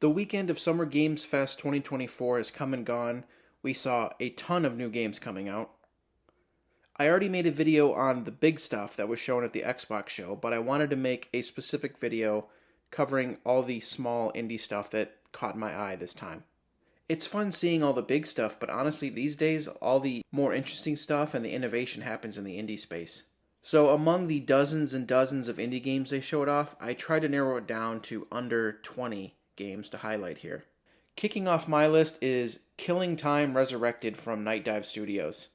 The weekend of Summer Games Fest 2024 has come and gone. We saw a ton of new games coming out. I already made a video on the big stuff that was shown at the Xbox show, but I wanted to make a specific video covering all the small indie stuff that caught my eye this time. It's fun seeing all the big stuff, but honestly, these days, all the more interesting stuff and the innovation happens in the indie space. So among the dozens and dozens of indie games they showed off, I tried to narrow it down to under 20 games to highlight here. Kicking off my list is Killing Time Resurrected from Night Dive Studios.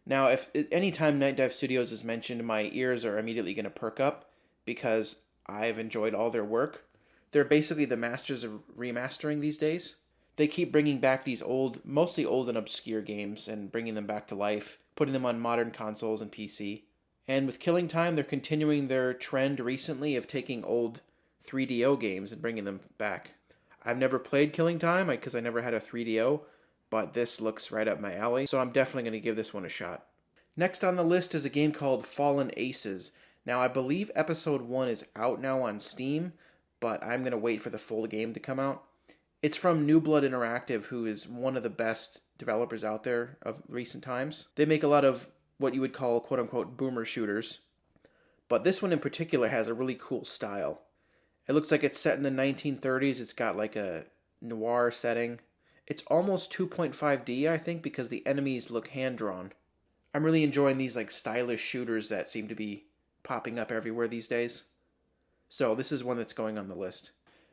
Now, if anytime Night Dive Studios is mentioned, my ears are immediately going to perk up because I've enjoyed all their work. They're basically the masters of remastering these days. They keep bringing back these mostly old and obscure games and bringing them back to life, putting them on modern consoles and PC. And with Killing Time, they're continuing their trend recently of taking old 3DO games and bringing them back. I've never played Killing Time because I never had a 3DO, but this looks right up my alley, so I'm definitely going to give this one a shot. Next on the list is a game called Fallen Aces. Now, I believe Episode 1 is out now on Steam, but I'm going to wait for the full game to come out. It's from New Blood Interactive, who is one of the best developers out there of recent times. They make a lot of what you would call quote-unquote boomer shooters, but this one in particular has a really cool style. It looks like it's set in the 1930s. It's got like a noir setting. It's almost 2.5D, I think, because the enemies look hand-drawn. I'm really enjoying these like stylish shooters that seem to be popping up everywhere these days. So this is one that's going on the list.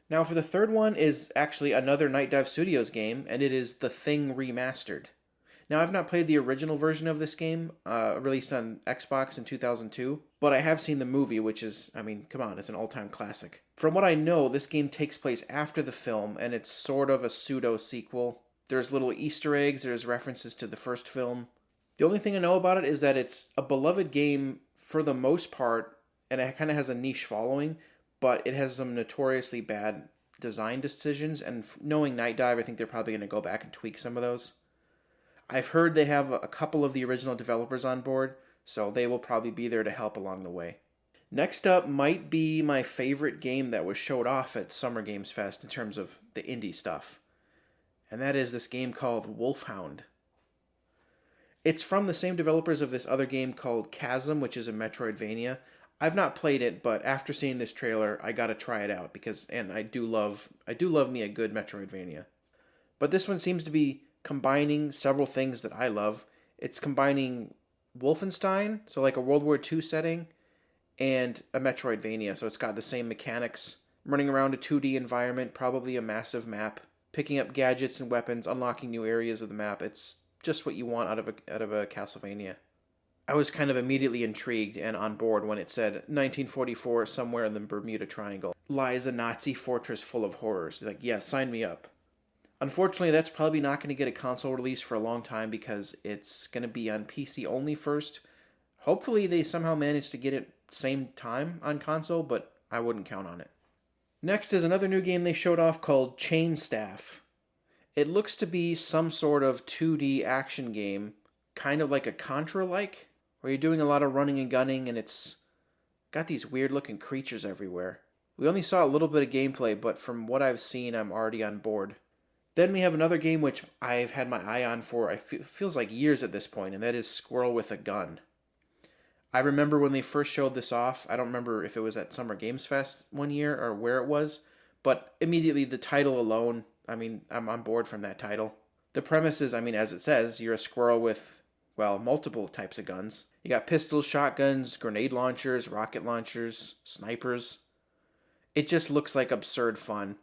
Now for the third one is actually another Night Dive Studios game, and it is The Thing Remastered. Now I've not played the original version of this game, released on Xbox in 2002, but I have seen the movie, which is, I mean, come on, it's an all-time classic. From what I know, this game takes place after the film, and it's sort of a pseudo-sequel. There's little Easter eggs, there's references to the first film. The only thing I know about it is that it's a beloved game for the most part, and it kind of has a niche following, but it has some notoriously bad design decisions, and knowing Night Dive, I think they're probably going to go back and tweak some of those. I've heard they have a couple of the original developers on board, so they will probably be there to help along the way. Next up might be my favorite game that was showed off at Summer Games Fest in terms of the indie stuff, and that is this game called Wolfhound. It's from the same developers of this other game called Chasm, which is a Metroidvania. I've not played it, but after seeing this trailer, I gotta try it out and I do love me a good Metroidvania. But this one seems to be combining several things that I love. It's combining Wolfenstein, so like a World War II setting, and a Metroidvania. So it's got the same mechanics, running around a 2D environment, probably a massive map, picking up gadgets and weapons, unlocking new areas of the map. It's just what you want out of a Castlevania. I was kind of immediately intrigued and on board when it said 1944, somewhere in the Bermuda Triangle lies a Nazi fortress full of horrors. Like, yeah, sign me up. Unfortunately, that's probably not going to get a console release for a long time because it's going to be on PC only first. Hopefully they somehow manage to get it same time on console, but I wouldn't count on it. Next is another new game they showed off called Chain Staff. It looks to be some sort of 2D action game, kind of like a Contra-like, where you're doing a lot of running and gunning, and it's got these weird-looking creatures everywhere. We only saw a little bit of gameplay, but from what I've seen, I'm already on board. Then we have another game which I've had my eye on for, feels like years at this point, and that is Squirrel with a Gun. I remember when they first showed this off. I don't remember if it was at Summer Games Fest one year or where it was, but immediately the title alone, I mean, I'm on board from that title. The premise is, I mean, as it says, you're a squirrel with, well, multiple types of guns. You got pistols, shotguns, grenade launchers, rocket launchers, snipers. It just looks like absurd fun.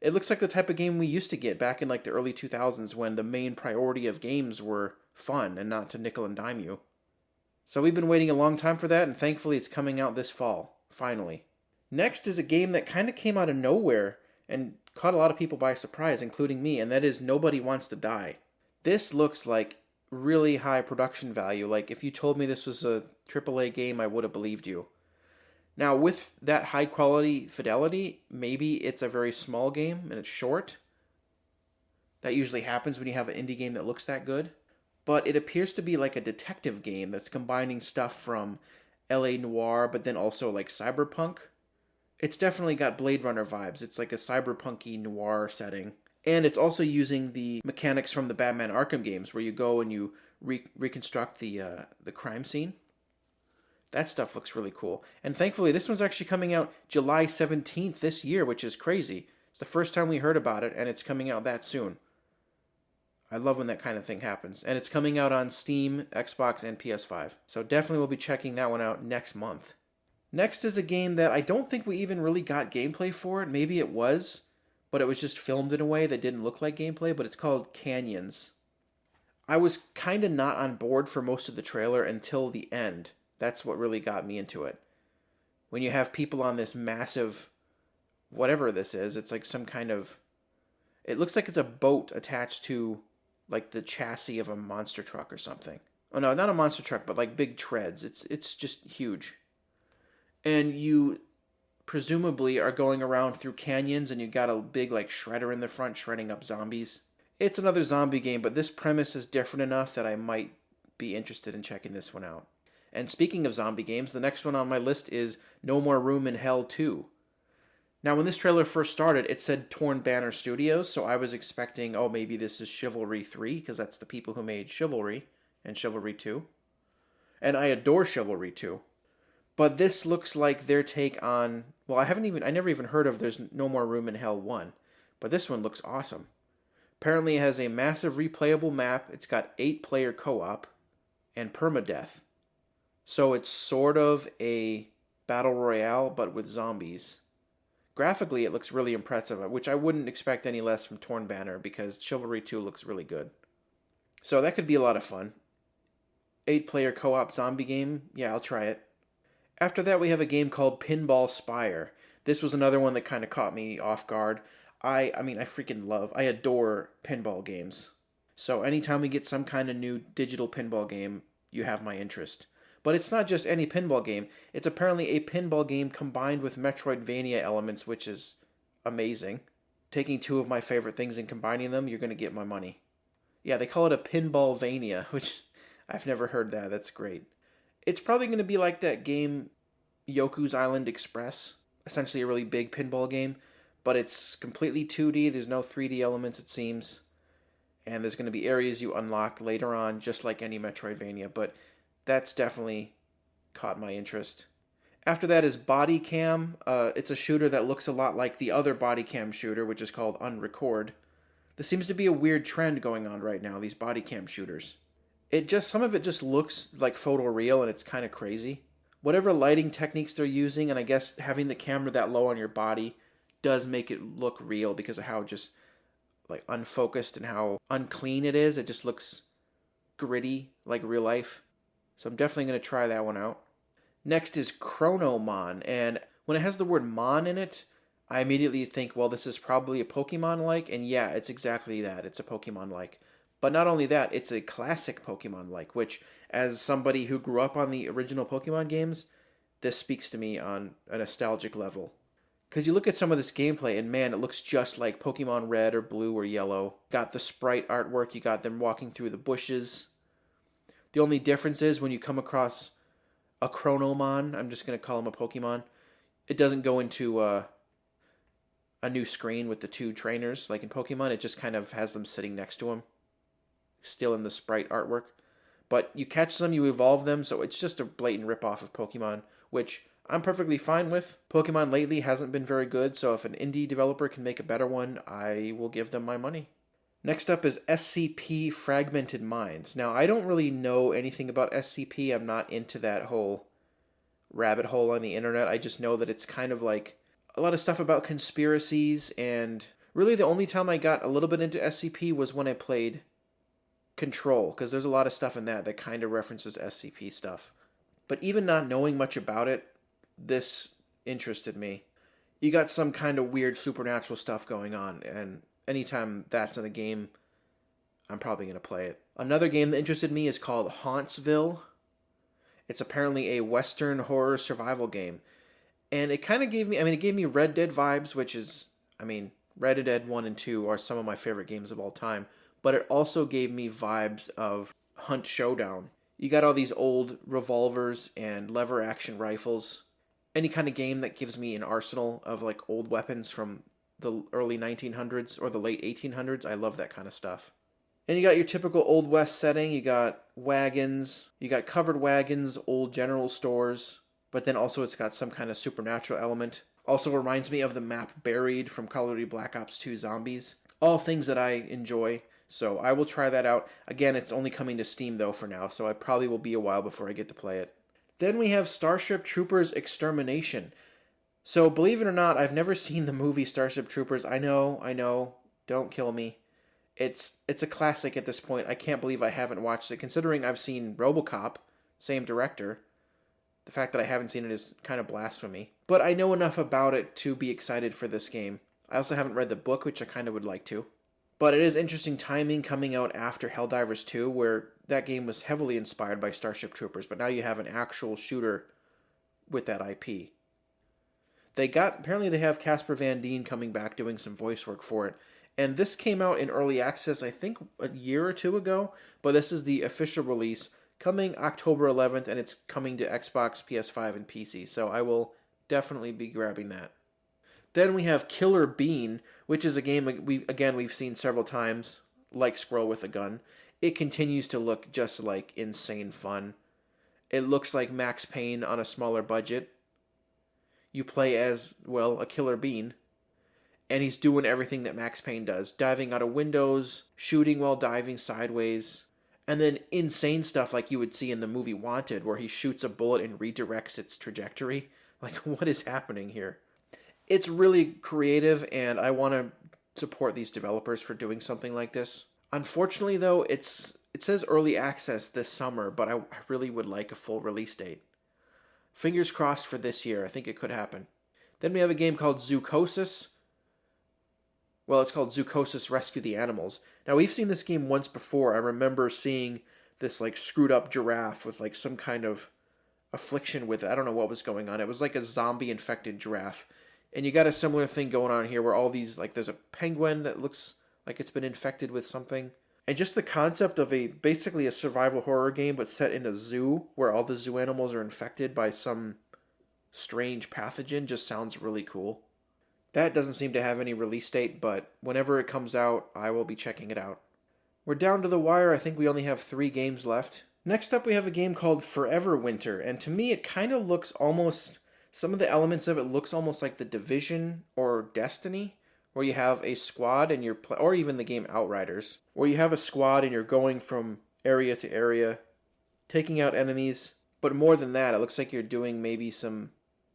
It looks like the type of game we used to get back in like the early 2000s when the main priority of games were fun and not to nickel and dime you. So we've been waiting a long time for that, and thankfully it's coming out this fall, finally. Next is a game that kind of came out of nowhere and caught a lot of people by surprise, including me, and that is Nobody Wants to Die. This looks like really high production value. Like, if you told me this was a AAA game, I would have believed you. Now, with that high quality fidelity, maybe it's a very small game and it's short. That usually happens when you have an indie game that looks that good. But it appears to be like a detective game that's combining stuff from LA Noire, but then also like cyberpunk. It's definitely got Blade Runner vibes. It's like a cyberpunky noir setting. And it's also using the mechanics from the Batman Arkham games where you go and you reconstruct the crime scene. That stuff looks really cool. And thankfully, this one's actually coming out July 17th this year, which is crazy. It's the first time we heard about it, and it's coming out that soon. I love when that kind of thing happens. And it's coming out on Steam, Xbox, and PS5. So definitely we'll be checking that one out next month. Next is a game that I don't think we even really got gameplay for it. Maybe it was, but it was just filmed in a way that didn't look like gameplay, but it's called Canyons. I was kind of not on board for most of the trailer until the end. That's what really got me into it. When you have people on this massive, whatever this is, it's like some kind of, it looks like it's a boat attached to like the chassis of a monster truck or something. Oh no, not a monster truck, but like big treads. It's just huge. And you presumably are going around through canyons and you got a big like shredder in the front shredding up zombies. It's another zombie game, but this premise is different enough that I might be interested in checking this one out. And speaking of zombie games, the next one on my list is No More Room in Hell 2. Now, when this trailer first started, it said Torn Banner Studios, so I was expecting, oh, maybe this is Chivalry 3, because that's the people who made Chivalry and Chivalry 2. And I adore Chivalry 2. But this looks like their take on, well, I never even heard of There's No More Room in Hell 1. But this one looks awesome. Apparently it has a massive replayable map, it's got 8-player co-op, and permadeath. So it's sort of a battle royale, but with zombies. Graphically, it looks really impressive, which I wouldn't expect any less from Torn Banner, because Chivalry 2 looks really good. So that could be a lot of fun. 8-player co-op zombie game, yeah, I'll try it. After that, we have a game called Pinball Spire. This was another one that kind of caught me off guard. I adore pinball games. So anytime we get some kind of new digital pinball game, you have my interest. But it's not just any pinball game. It's apparently a pinball game combined with Metroidvania elements, which is amazing. Taking two of my favorite things and combining them, you're going to get my money. Yeah, they call it a Pinballvania, which I've never heard that. That's great. It's probably going to be like that game Yoku's Island Express. Essentially a really big pinball game. But it's completely 2D. There's no 3D elements, it seems. And there's going to be areas you unlock later on, just like any Metroidvania. But that's definitely caught my interest. After that is Body Cam. It's a shooter that looks a lot like the other Body Cam shooter, which is called Unrecord. There seems to be a weird trend going on right now, these Body Cam shooters. Some of it just looks like photoreal, and it's kind of crazy. Whatever lighting techniques they're using, and I guess having the camera that low on your body does make it look real because of how just like unfocused and how unclean it is. It just looks gritty, like real life. So I'm definitely going to try that one out. Next is Chronomon, and when it has the word Mon in it, I immediately think, well, this is probably a Pokemon-like, and yeah, it's exactly that. It's a Pokemon-like. But not only that, it's a classic Pokemon-like, which, as somebody who grew up on the original Pokemon games, this speaks to me on a nostalgic level. Because you look at some of this gameplay, and man, it looks just like Pokemon Red or Blue or Yellow. Got the sprite artwork, you got them walking through the bushes. The only difference is when you come across a Chronomon, I'm just going to call him a Pokemon, it doesn't go into a new screen with the two trainers like in Pokemon. It just kind of has them sitting next to him, still in the sprite artwork. But you catch them, you evolve them, so it's just a blatant ripoff of Pokemon, which I'm perfectly fine with. Pokemon lately hasn't been very good, so if an indie developer can make a better one, I will give them my money. Next up is SCP Fragmented Minds. Now, I don't really know anything about SCP. I'm not into that whole rabbit hole on the internet. I just know that it's kind of like a lot of stuff about conspiracies, and really the only time I got a little bit into SCP was when I played Control, because there's a lot of stuff in that kind of references SCP stuff. But even not knowing much about it, this interested me. You got some kind of weird supernatural stuff going on, and anytime that's in a game, I'm probably going to play it. Another game that interested me is called Hauntsville. It's apparently a Western horror survival game. And it kind of gave me, it gave me Red Dead vibes, which is, Red Dead 1 and 2 are some of my favorite games of all time. But it also gave me vibes of Hunt Showdown. You got all these old revolvers and lever action rifles. Any kind of game that gives me an arsenal of like old weapons from the early 1900s or the late 1800s. I love that kind of stuff. And you got your typical Old West setting. You got wagons, you got covered wagons, old general stores, but then also it's got some kind of supernatural element. Also reminds me of the map Buried from Call of Duty Black Ops 2 Zombies. All things that I enjoy, so I will try that out. Again, it's only coming to Steam though for now, so I probably will be a while before I get to play it. Then we have Starship Troopers Extermination. So believe it or not, I've never seen the movie Starship Troopers. I know, don't kill me. It's a classic at this point. I can't believe I haven't watched it, considering I've seen RoboCop, same director. The fact that I haven't seen it is kind of blasphemy. But I know enough about it to be excited for this game. I also haven't read the book, which I kind of would like to. But it is interesting timing coming out after Helldivers 2, where that game was heavily inspired by Starship Troopers, but now you have an actual shooter with that IP. Apparently they have Casper Van Dien coming back doing some voice work for it. And this came out in early access, I think, a year or two ago, but this is the official release coming October 11th, and it's coming to Xbox, PS5, and PC, so I will definitely be grabbing that. Then we have Killer Bean, which is a game we've seen several times, like Squirrel with a Gun. It continues to look just like insane fun. It looks like Max Payne on a smaller budget. You play as, well, a killer bean, and he's doing everything that Max Payne does. Diving out of windows, shooting while diving sideways, and then insane stuff like you would see in the movie Wanted, where he shoots a bullet and redirects its trajectory. Like, what is happening here? It's really creative, and I want to support these developers for doing something like this. Unfortunately, though, it says early access this summer, but I really would like a full release date. Fingers crossed for this year. I think it could happen. Then we have a game called Zoocosis. Well, it's called Zoocosis Rescue the Animals. Now, we've seen this game once before. I remember seeing this, like, screwed up giraffe with, like, some kind of affliction with it. I don't know what was going on. It was like a zombie-infected giraffe. And you got a similar thing going on here where all these, like, there's a penguin that looks like it's been infected with something. And just the concept of basically a survival horror game, but set in a zoo where all the zoo animals are infected by some strange pathogen just sounds really cool. That doesn't seem to have any release date, but whenever it comes out, I will be checking it out. We're down to the wire. I think we only have 3 games left. Next up, we have a game called Forever Winter, and to me, it kind of looks almost... Some of the elements of it looks almost like The Division or Destiny, where you have a squad and or even the game Outriders, where you have a squad and you're going from area to area, taking out enemies. But more than that, it looks like you're doing maybe some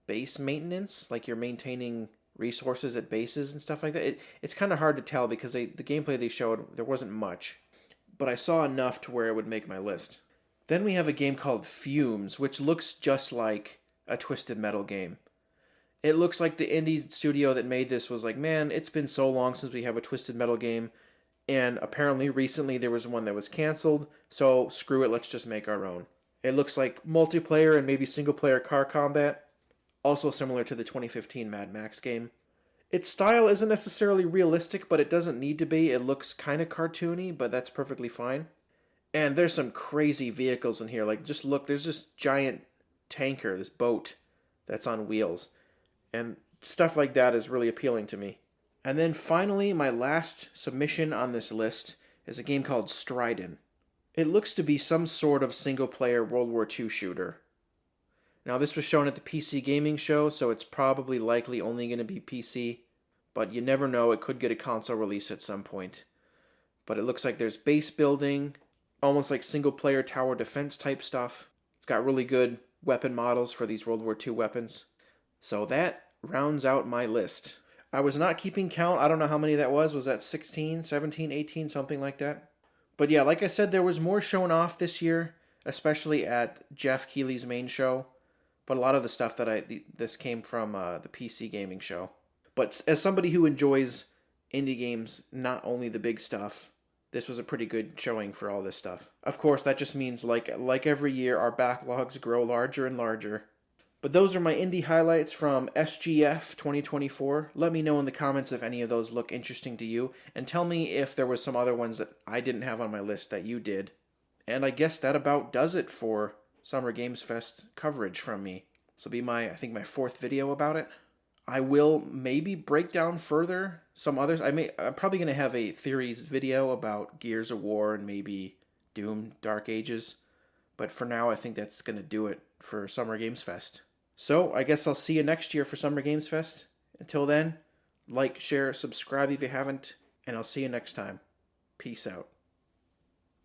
base maintenance, like you're maintaining resources at bases and stuff like that. It's kind of hard to tell because the gameplay they showed, there wasn't much. But I saw enough to where it would make my list. Then we have a game called Fumes, which looks just like a Twisted Metal game. It looks like the indie studio that made this was like, man, it's been so long since we have a Twisted Metal game, and apparently recently there was one that was canceled, so screw it, let's just make our own. It looks like multiplayer and maybe single-player car combat, also similar to the 2015 Mad Max game. Its style isn't necessarily realistic, but it doesn't need to be. It looks kind of cartoony, but that's perfectly fine. And there's some crazy vehicles in here. Like, just look, there's this giant tanker, this boat that's on wheels. And stuff like that is really appealing to me. And then finally, my last submission on this list is a game called Striden. It looks to be some sort of single-player World War II shooter. Now, this was shown at the PC Gaming Show, so it's probably likely only going to be PC. But you never know, it could get a console release at some point. But it looks like there's base building, almost like single-player tower defense type stuff. It's got really good weapon models for these World War II weapons. So that rounds out my list. I was not keeping count. I don't know how many that was. Was that 16, 17, 18, something like that? But yeah, like I said, there was more shown off this year, especially at Geoff Keighley's main show. But a lot of the stuff this came from the PC gaming show. But as somebody who enjoys indie games, not only the big stuff, this was a pretty good showing for all this stuff. Of course, that just means like every year, our backlogs grow larger and larger. But those are my indie highlights from SGF 2024. Let me know in the comments if any of those look interesting to you, and tell me if there was some other ones that I didn't have on my list that you did. And I guess that about does it for Summer Games Fest coverage from me. This will be I think my fourth video about it. I will maybe break down further some others. I'm probably going to have a theories video about Gears of War and maybe Doom Dark Ages. But for now, I think that's going to do it for Summer Games Fest. So I guess I'll see you next year for Summer Games Fest. Until then, like, share, subscribe if you haven't, and I'll see you next time. Peace out.